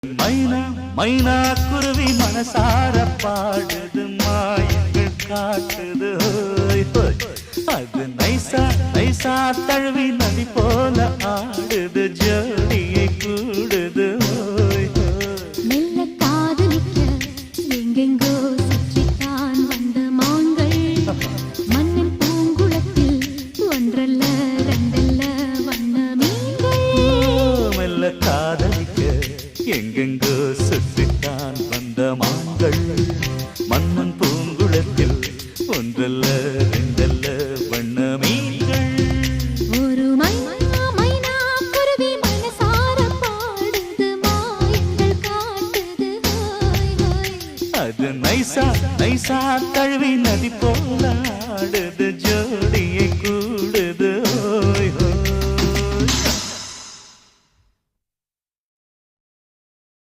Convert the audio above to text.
மைனா மைனா குருவி மனசார பாடுது மாயங்கள் காட்டுது ஹோய் ஹோய் அது நைசா நைசா தழுவி நதி போல ஆடுது ஜோடியை கூடுது ஹோய் ஹோய் மெல்ல காதலிக்க எங்கெங்கோ சுற்றித்தான் வந்த மான்கள் மண்ணின் பூங்குளத்தில் ஒன்றல்ல ரெண்டல்ல வண்ண மீன்கள் மெல்ல காதலிக்க எங்கெங்கோ சுற்றித்தான் வந்த மான்கள் மன்னன் பூங்குளத்தில் ஒன்றல்ல ரெண்டல்ல வண்ண மீன்கள் ஒரு மைனா மைனா குருவி மனசார பாடுது மாயங்கள் காட்டுது ஹோய் ஹோய் அது நைசா நைசா தழுவி நதி போல ஆடுது ஜோ